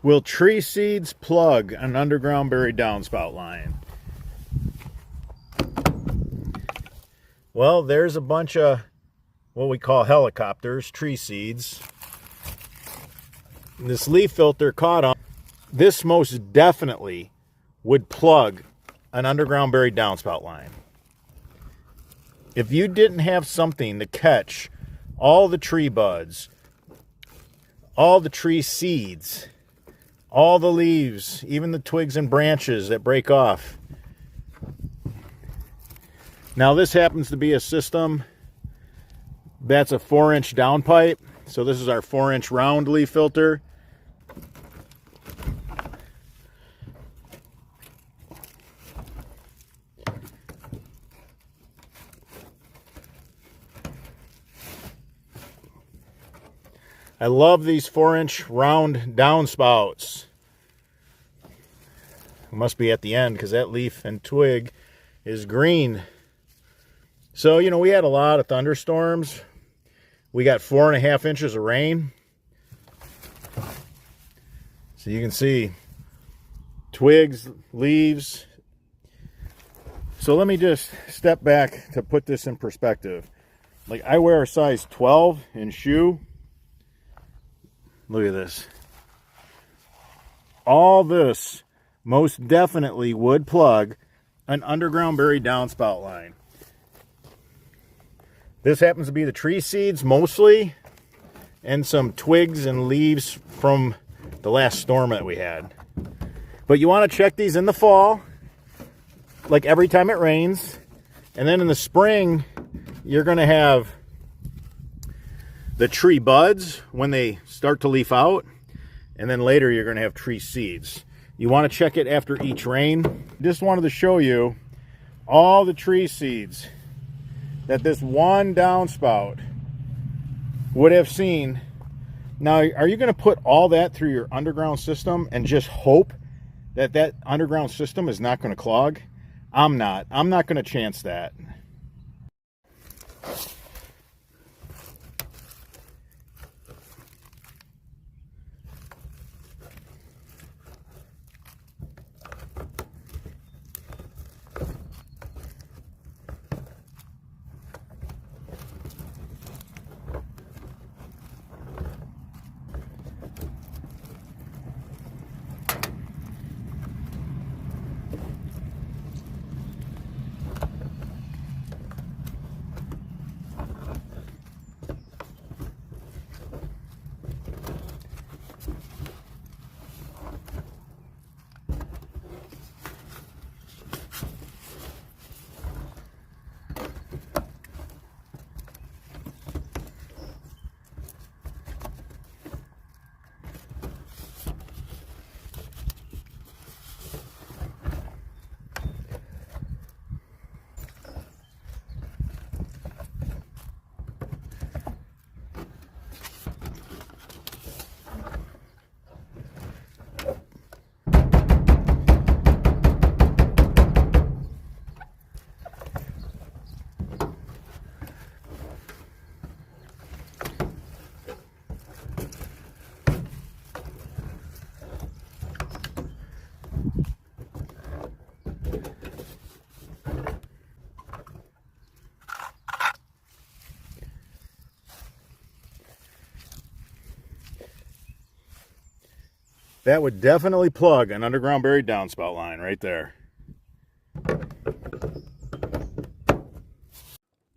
Will tree seeds plug an underground buried downspout line? Well, there's a bunch of what we call helicopters, tree seeds. This leaf filter caught on. This most definitely would plug an underground buried downspout line. If you didn't have something to catch all the tree buds, all the tree seeds, all the leaves, even the twigs and branches that break off. Now this happens to be a system that's a 4-inch downpipe. So this is our 4-inch round leaf filter. I love these 4-inch round downspouts. It must be at the end because that leaf and twig is green. So, you know, we had a lot of thunderstorms. We got 4.5 inches of rain. So you can see twigs, leaves. So let me just step back to put this in perspective. Like, I wear a size 12 in shoe. Look at this. All this most definitely would plug an underground buried downspout line. This happens to be the tree seeds mostly, and some twigs and leaves from the last storm that we had. But you want to check these in the fall, like every time it rains. And then in the spring, you're going to have the tree buds when they start to leaf out, and then later you're going to have tree seeds. You want to check it after each rain. Just wanted to show you all the tree seeds that this one downspout would have seen. Now, are you going to put all that through your underground system and just hope that that underground system is not going to clog? I'm not going to chance that. That would definitely plug an underground buried downspout line right there.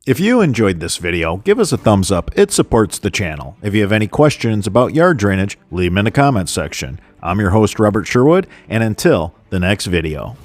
If you enjoyed this video, give us a thumbs up. It supports the channel. If you have any questions about yard drainage, leave them in the comments section. I'm your host, Robert Sherwood, and until the next video.